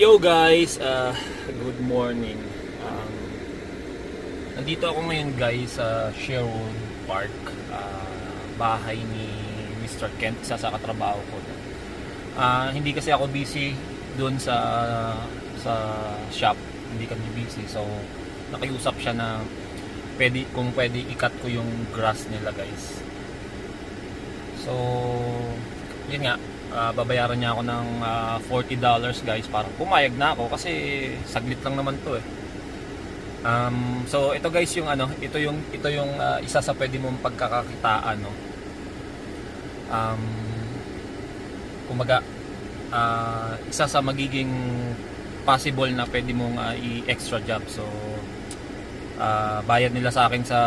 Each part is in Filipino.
Yo guys, good morning. Nandito ako ngayon guys sa Sherwood Park, bahay ni Mr. Kent, isa sa katrabaho ko. Hindi kasi ako busy doon sa shop, hindi kami busy. So nakiusap siya na kung pwede i-cut ko yung grass nila guys. So yun nga, babayaran niya ako ng $40 guys, para pumayag na ako kasi saglit lang naman to eh. So ito guys yung ito yung isa sa pwede mong pagkakakitaan, no. Kumaga isa sa magiging possible na pwede mong i-extra job. So bayad nila sa akin sa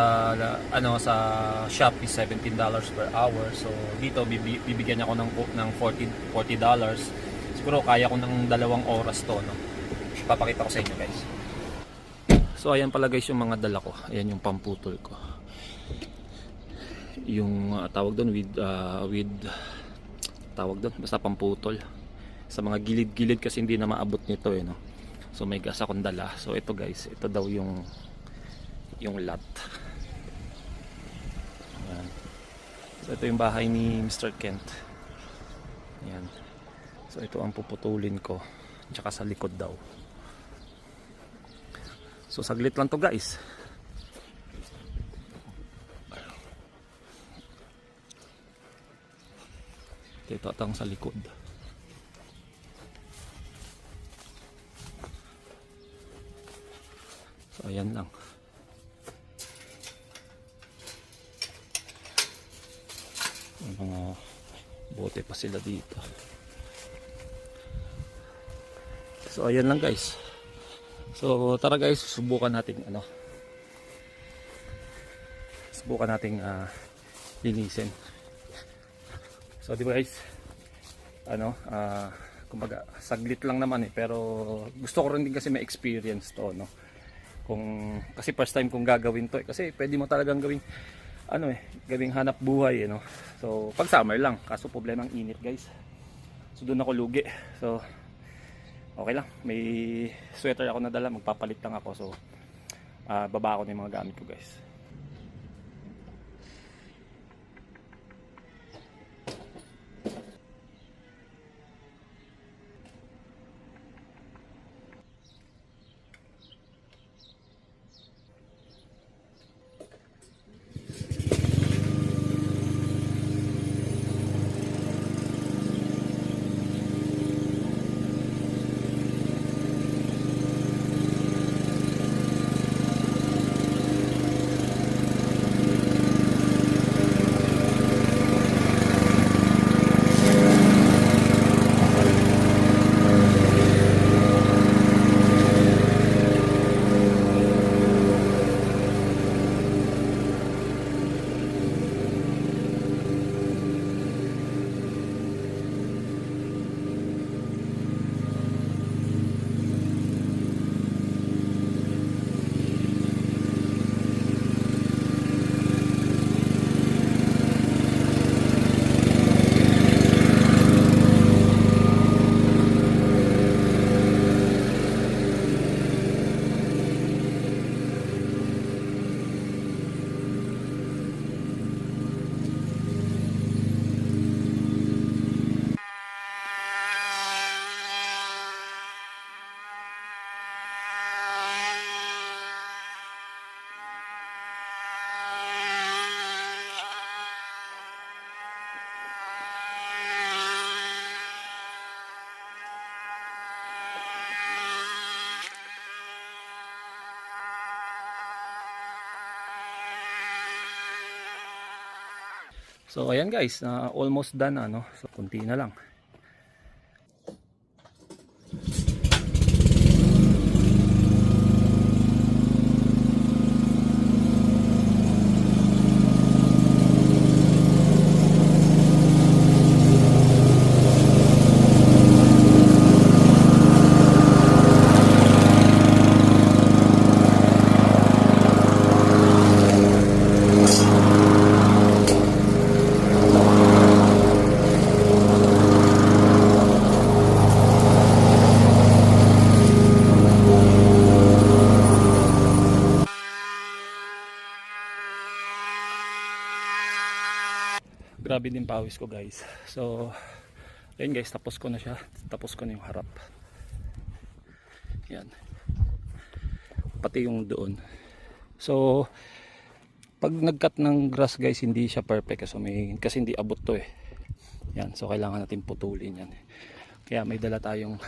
sa shop is $17 per hour. So dito bibigyan niya ako ng $40. Siguro kaya ko ng 2 oras to, no. Papakita ko sa inyo guys. So ayan pala guys yung mga dala ko. Ayan yung pamputol ko. Yung tawag doon with tawag doon basta pamputol. Sa mga gilid-gilid kasi hindi na maabot nito eh, no. So may gas akong dala. So ito guys, ito daw yung lot. Ayan. So ito yung bahay ni Mr. Kent. Ayan. So ito ang puputulin ko. Tsaka sa likod daw. So saglit lang to guys. Ito atang sa likod. So ayan lang. May mga bote pa sila dito. So ayan lang guys. So tara guys, subukan natin linisin. So di ba guys, kumbaga saglit lang naman eh, pero gusto ko rin din kasi may experience to, no. Kasi first time kong gagawin to eh, kasi pwede mo talagang gawing gawing hanap buhay, no. So pag summer lang, kaso problema ang init guys. So doon ako lugi. So okay lang, may sweater ako nadala, magpapalit lang ako. So baba ako ng mga gamit ko guys. So ayan guys, almost done na, no? So kunti na lang. Grabe din pawis ko guys. So ayun guys, tapos ko na siya. Tapos ko na yung harap. Yan. Pati yung doon. So pag nag-cut ng grass guys, hindi siya perfect kasi hindi abot to eh. Yan, so kailangan natin putulin yan. Kaya may dala tayong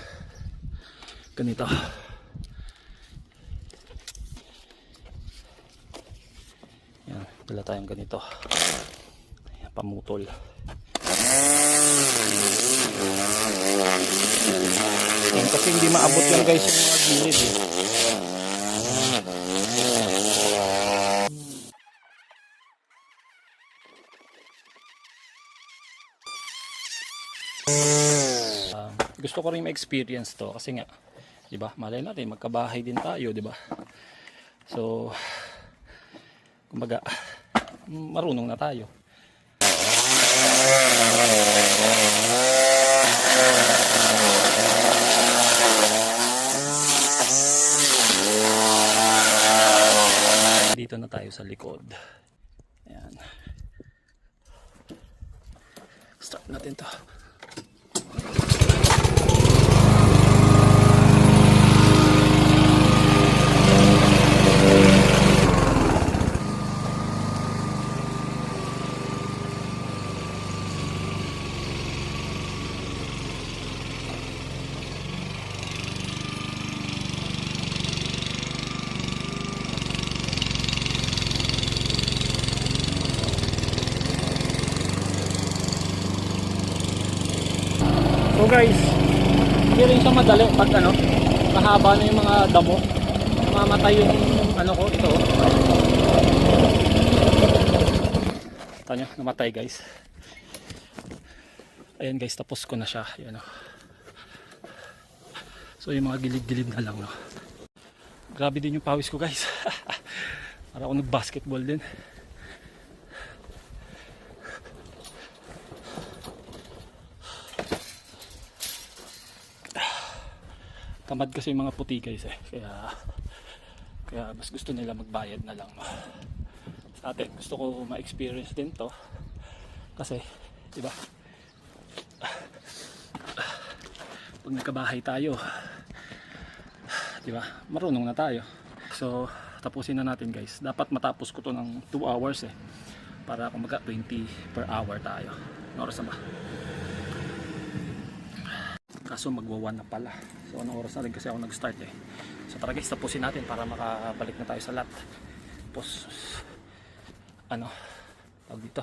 ganito. Yan, dala tayong ganito. Yan, pamutol. Yan, kasi hindi maabot yan guys yung mga gilid eh. Gusto ko rin ma-experience to kasi nga, 'di ba? Malay natin magkabahay din tayo, 'di ba? So kumbaga marunong na tayo. Dito na tayo sa likod. Ayan. Start natin to. So guys, hindi rin siya madali pag mahaba na yung mga damo. Mamatay yung ko ito. Tanya, namatay guys. Ayan guys, tapos ko na siya. Ayan, so yung mga gilid-gilid na lang. Grabe din yung pawis ko guys. Para ako nag-basketball din. Tamad kasi yung mga puti guys eh. Kaya mas gusto nila magbayad na lang. Sa atin, gusto ko ma-experience din to. Kasi, di ba? Pag nagkabahay tayo, di ba? Marunong na tayo. So, tapusin na natin guys. Dapat matapos ko to ng 2 hours eh. Para kumaga 20 per hour tayo. Oras na ba? Kaso magwa 1 na pala. So anong oras na rin kasi ako nag-start eh. So tara guys, tapusin natin para makabalik na tayo sa lot. Tapos tawag dito,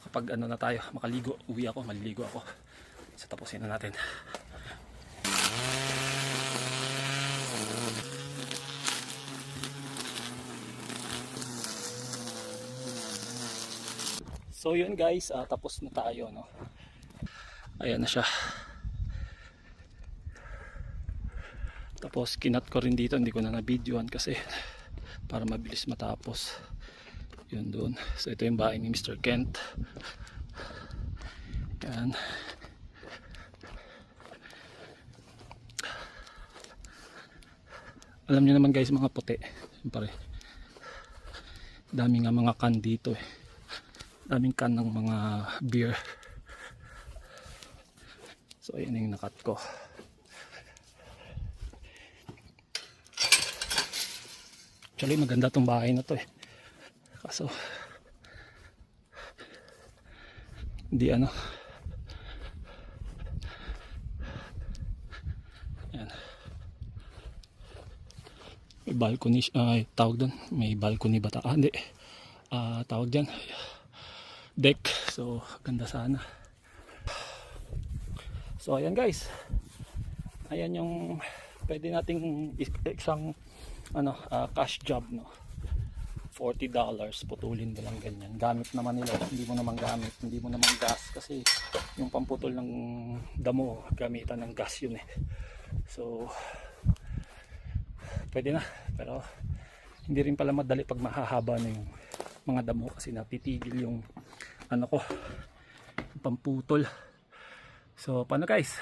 kapag na tayo makaligo, uwi ako, maliligo ako. So tapusin na natin. So yun guys, tapos na tayo Ayan na siya. Tapos kinat ko rin dito, hindi ko na na-videoan kasi para mabilis matapos. Yun doon. So ito yung bahay ni Mr. Kent. Yan. Alam niyo naman guys, mga puti. Siyempre. Dami nga mga can dito eh. Daming can ng mga beer. So ayan yung nakat ko. Actually maganda tong bahay na to eh. Kaso hindi Ayan. May balcony, tawag doon. May balcony ba? Hindi. Tawag dyan. Deck. So ganda sana. So ayan guys. Ayan yung pwede nating isang cash job $40, putulin mo lang ganyan. Gamit naman nila, hindi mo naman gamit, hindi mo naman gas kasi yung pamputol ng damo gamitan ng gas yun eh. So pwede na, pero hindi rin pala madali pag mahahaba na yung mga damo kasi natitigil yung yung pamputol. So paano guys,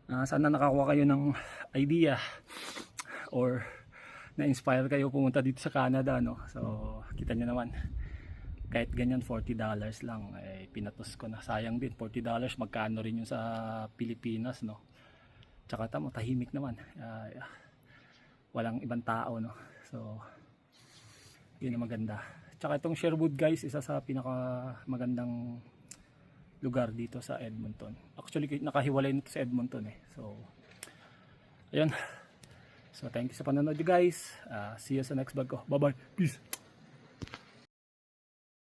sana nakakuha kayo ng idea or na-inspire kayo pumunta dito sa Canada So kita nyo naman, kahit ganyan $40 lang, eh, pinatos ko na. Sayang din, $40 magkano rin yun sa Pilipinas, no? Tsaka tamo, tahimik naman. Walang ibang tao, no? So yun ang maganda. Tsaka itong Sherwood guys, isa sa pinaka magandang lugar dito sa Edmonton. Actually nakahiwalay nito sa Edmonton eh. So ayun. So thank you sa panonood guys. See you sa next vlog ko. Bye bye. Peace.